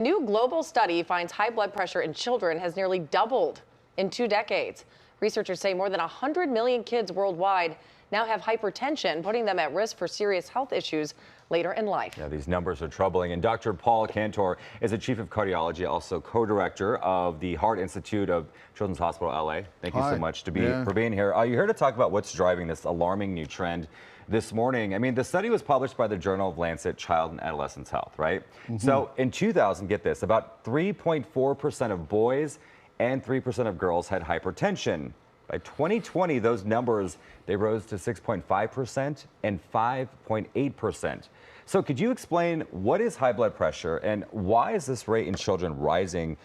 New global study finds high blood pressure in children has nearly doubled in 2 decades. Researchers say more than 100 million kids worldwide now have hypertension, putting them at risk for serious health issues later in life. Yeah, these numbers are troubling. And Dr. Paul Kantor is the chief of cardiology, also co-director of the Heart Institute of Children's Hospital LA. Thank you so much for being here. You're here to talk about what's driving this alarming new trend this morning. I mean, the study was published by the Journal of Lancet Child and Adolescent Health, right? So in 2000, get this, about 3.4% of boys and 3% of girls had hypertension. By 2020, those numbers, they rose to 6.5% and 5.8%. So could you explain what is high blood pressure and why is this rate in children rising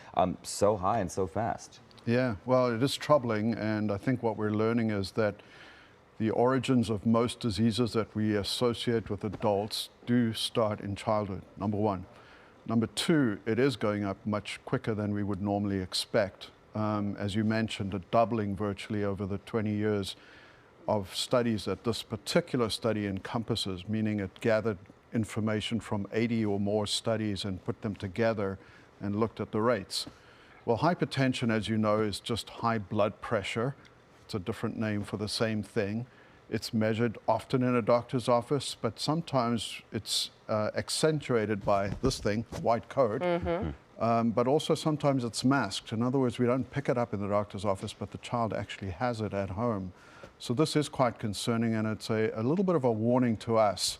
so high and so fast? Yeah, well, it is troubling, and I think what we're learning is that the origins of most diseases that we associate with adults do start in childhood, number one. Number two, it is going up much quicker than we would normally expect. As you mentioned, a doubling virtually over the 20 years of studies that this particular study encompasses, meaning it gathered information from 80 or more studies and put them together and looked at the rates. Well, hypertension, as you know, is just high blood pressure. It's a different name for the same thing. It's measured often in a doctor's office, but sometimes it's accentuated by this thing, white coat. But also sometimes it's masked. In other words, we don't pick it up in the doctor's office, but the child actually has it at home. So this is quite concerning, and it's a little bit of a warning to us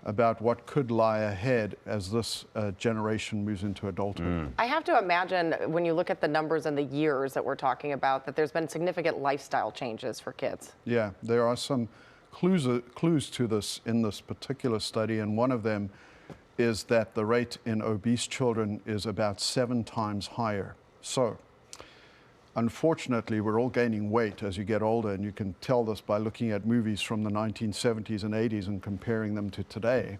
about what could lie ahead as this generation moves into adulthood. I have to imagine when you look at the numbers and the years that we're talking about, that there's been significant lifestyle changes for kids. Yeah, there are some clues to this in this particular study, and one of them is that the rate in obese children is about 7 times higher. So, unfortunately, we're all gaining weight as you get older, and you can tell this by looking at movies from the 1970s and 80s and comparing them to today.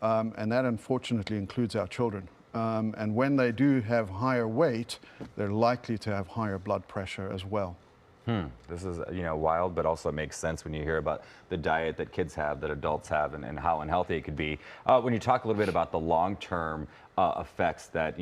And that unfortunately includes our children. And when they do have higher weight, they're likely to have higher blood pressure as well. This is, wild, but also makes sense when you hear about the diet that kids have, that adults have, and how unhealthy it could be. When you talk a little bit about the long-term effects that,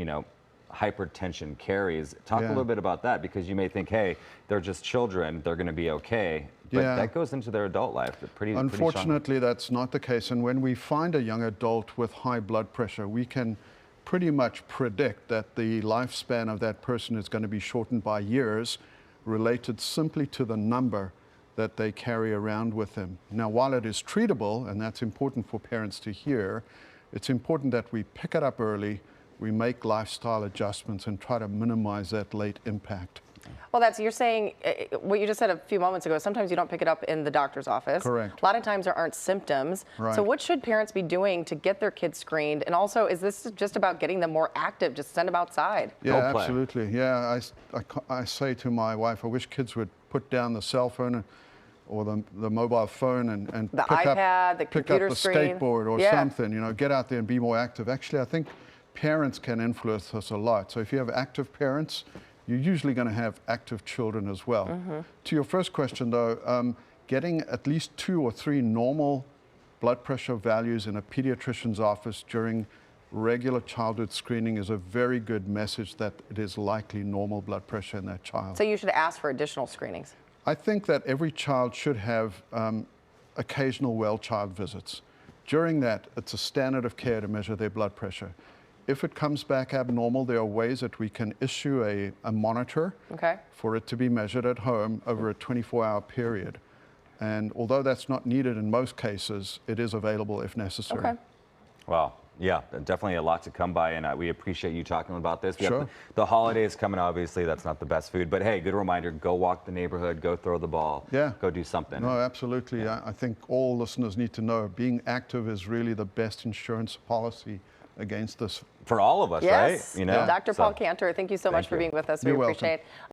hypertension carries, talk a little bit about that, because you may think, hey, they're just children, they're going to be okay. But that goes into their adult life. Unfortunately, that's not the case. And when we find a young adult with high blood pressure, we can pretty much predict that the lifespan of that person is going to be shortened by years, related simply to the number that they carry around with them. Now, while it is treatable, and that's important for parents to hear, it's important that we pick it up early, we make lifestyle adjustments and try to minimize that late impact. Well, you're saying what you just said a few moments ago. Sometimes you don't pick it up in the doctor's office. Correct. A lot of times there aren't symptoms. Right. So what should parents be doing to get their kids screened? And also, is this just about getting them more active? Just send them outside. Yeah, absolutely. Yeah, I say to my wife, I wish kids would put down the cell phone or the mobile phone and the pick iPad, up, the pick computer up the screen. skateboard or something. Get out there and be more active. Actually, I think parents can influence us a lot. So if you have active parents, you're usually going to have active children as well. To your first question, though, getting at least 2 or 3 normal blood pressure values in a pediatrician's office during regular childhood screening is a very good message that it is likely normal blood pressure in that child. So you should ask for additional screenings. I think that every child should have occasional well-child visits. During that, it's a standard of care to measure their blood pressure. If it comes back abnormal, there are ways that we can issue a monitor for it to be measured at home over a 24-hour period. And although that's not needed in most cases, it is available if necessary. Well, yeah, definitely a lot to come by, and we appreciate you talking about this. We have the holidays coming, obviously, that's not the best food, but hey, good reminder, go walk the neighborhood, go throw the ball, go do something. No, absolutely. I think all listeners need to know being active is really the best insurance policy against this. For all of us, right? Dr. Paul Kantor, thank you so much for being with us. We appreciate it.